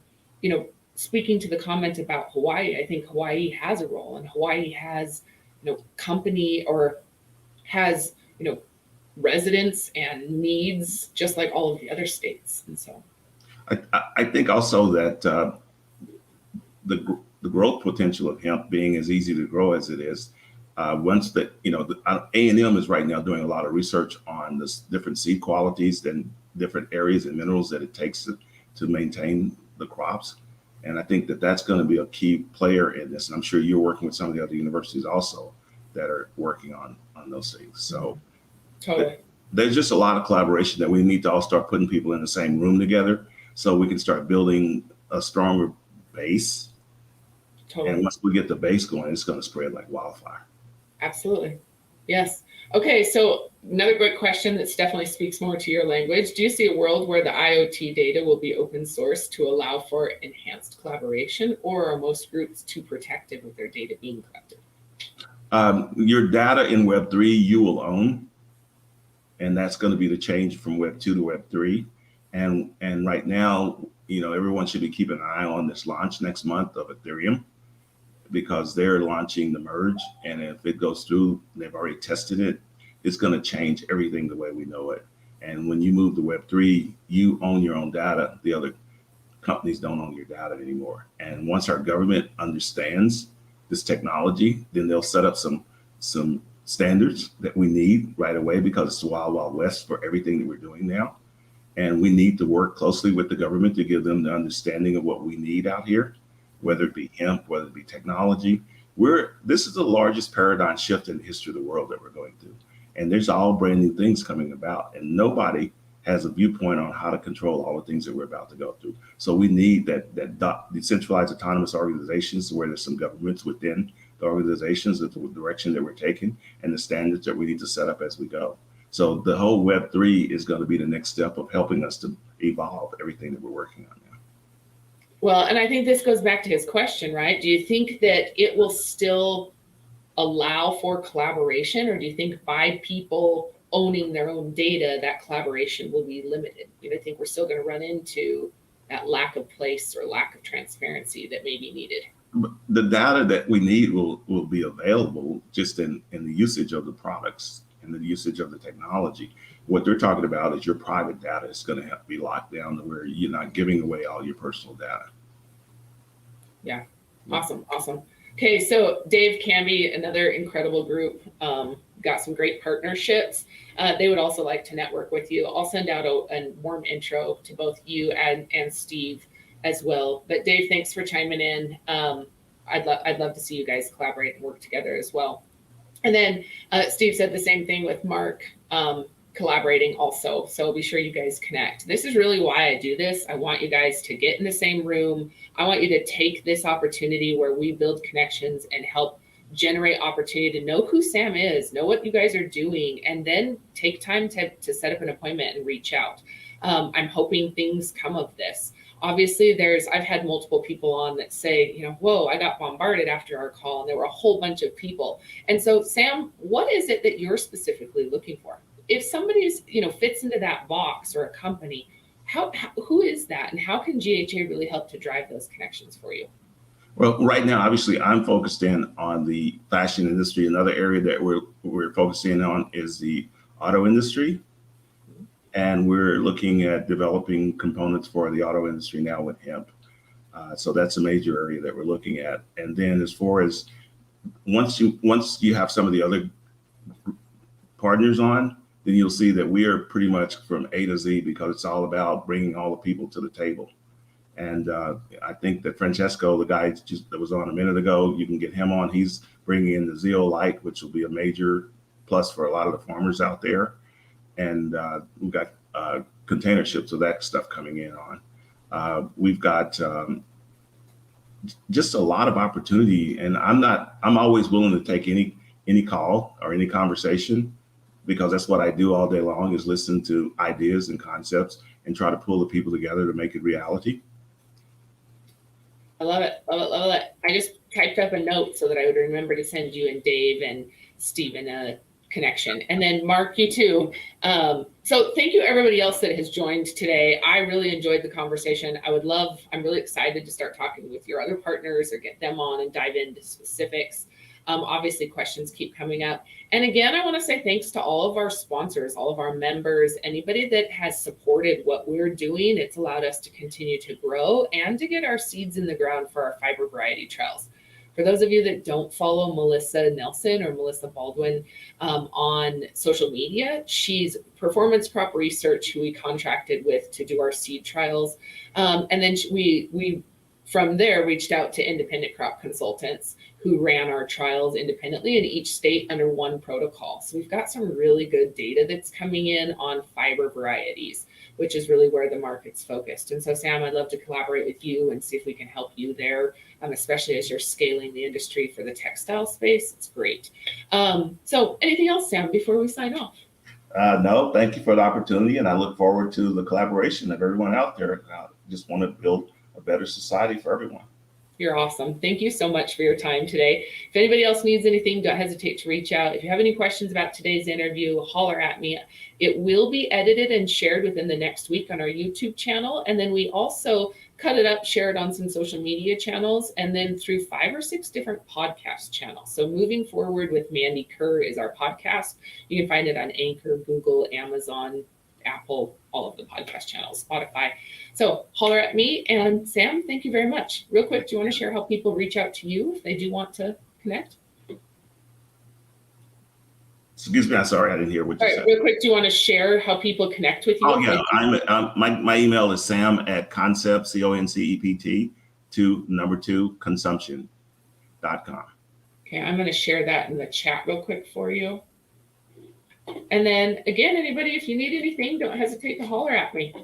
speaking to the comment about Hawaii, I think Hawaii has a role, and Hawaii has, company, or has, residents and needs just like all of the other states. And so I think also that the growth potential of hemp being as easy to grow as it is, once that, A&M is right now doing a lot of research on this different seed qualities and different areas and minerals that it takes to maintain the crops. And I think that that's going to be a key player in this. And I'm sure you're working with some of the other universities also that are working on those things. So totally. There's just a lot of collaboration that we need to all start putting people in the same room together, so we can start building a stronger base. Totally. And once we get the base going, it's going to spread like wildfire. Absolutely. Yes. Okay. So another great question that definitely speaks more to your language. Do you see a world where the IoT data will be open source to allow for enhanced collaboration, or are most groups too protective of their data being collected? Your data in Web3 you will own, and that's going to be the change from Web2 to Web3. And right now, everyone should be keeping an eye on this launch next month of Ethereum, because they're launching the merge. And if it goes through, they've already tested it, it's going to change everything the way we know it. And when you move to Web3, you own your own data. The other companies don't own your data anymore. And once our government understands this technology, then they'll set up some standards that we need right away, because it's the wild, wild west for everything that we're doing now. And we need to work closely with the government to give them the understanding of what we need out here, whether it be hemp, whether it be technology. This is the largest paradigm shift in the history of the world that we're going through. And there's all brand new things coming about, and nobody has a viewpoint on how to control all the things that we're about to go through. So we need that decentralized autonomous organizations where there's some governments within the organizations, the direction that we're taking, and the standards that we need to set up as we go. So the whole Web3 is going to be the next step of helping us to evolve everything that we're working on now. Well, and I think this goes back to his question, right? Do you think that it will still allow for collaboration, or do you think by people owning their own data, that collaboration will be limited? I think we're still going to run into that lack of place or lack of transparency that may be needed. The data that we need will be available just in the usage of the products and the usage of the technology. What they're talking about is your private data is going to have to be locked down to where you're not giving away all your personal data. Yeah. Awesome. Okay, so Dave, Camby, another incredible group, got some great partnerships. They would also like to network with you. I'll send out a warm intro to both you and Steve as well. But Dave, thanks for chiming in. I'd love to see you guys collaborate and work together as well. And then Steve said the same thing with Mark, collaborating also. So be sure you guys connect. This is really why I do this. I want you guys to get in the same room. I want you to take this opportunity where we build connections and help generate opportunity to know who Sam is, know what you guys are doing, and then take time to set up an appointment and reach out. I'm hoping things come of this. Obviously, I've had multiple people on that say, whoa, I got bombarded after our call, and there were a whole bunch of people. And so, Sam, what is it that you're specifically looking for? If somebody's, fits into that box or a company, who is that, and how can GHA really help to drive those connections for you? Well, right now, obviously, I'm focused in on the fashion industry. Another area that we're focusing on is the auto industry. And we're looking at developing components for the auto industry now with hemp. So that's a major area that we're looking at. And then as far as once you have some of the other partners on, then you'll see that we are pretty much from A to Z, because it's all about bringing all the people to the table. And I think that Francesco, the guy that was on a minute ago, you can get him on. He's bringing in the zeolite, which will be a major plus for a lot of the farmers out there. And we've got container ships of that stuff coming in on. We've got just a lot of opportunity. And I'm always willing to take any call or any conversation, because that's what I do all day long, is listen to ideas and concepts and try to pull the people together to make it reality. I love it. I just typed up a note so that I would remember to send you and Dave and Stephen a connection. And then Mark, you too. So thank you everybody else that has joined today. I really enjoyed the conversation. I'm really excited to start talking with your other partners or get them on and dive into specifics. Obviously, questions keep coming up. And again, I want to say thanks to all of our sponsors, all of our members, anybody that has supported what we're doing. It's allowed us to continue to grow and to get our seeds in the ground for our fiber variety trials. For those of you that don't follow Melissa Nelson or Melissa Baldwin on social media, she's Performance Crop Research, who we contracted with to do our seed trials. And then we from there reached out to independent crop consultants who ran our trials independently in each state under one protocol. So we've got some really good data that's coming in on fiber varieties, which is really where the market's focused. And so, Sam, I'd love to collaborate with you and see if we can help you there, especially as you're scaling the industry for the textile space. It's great. So anything else, Sam, before we sign off? No, thank you for the opportunity. And I look forward to the collaboration of everyone out there. I just want to build a better society for everyone. You're awesome. Thank you so much for your time today. If anybody else needs anything, don't hesitate to reach out. If you have any questions about today's interview, holler at me. It will be edited and shared within the next week on our YouTube channel. And then we also cut it up, share it on some social media channels, and then through 5 or 6 different podcast channels. So Moving Forward with Mandy Kerr is our podcast. You can find it on Anchor, Google, Amazon, Apple, all of the podcast channels, Spotify. So holler at me. And Sam, thank you very much. Real quick, do you want to share how people reach out to you if they do want to connect? Excuse me, I'm sorry, I didn't hear what you said. Real quick, do you want to share how people connect with you? Oh yeah, my email is sam@concept, CONCEPT, 2 consumption.com. Okay, I'm going to share that in the chat real quick for you. And then again, anybody, if you need anything, don't hesitate to holler at me.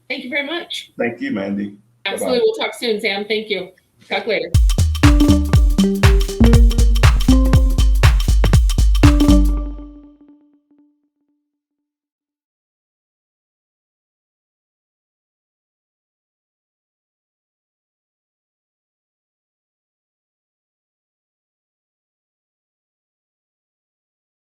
Thank you very much. Thank you, Mandy. Absolutely. Bye-bye. We'll talk soon, Sam. Thank you. Talk later.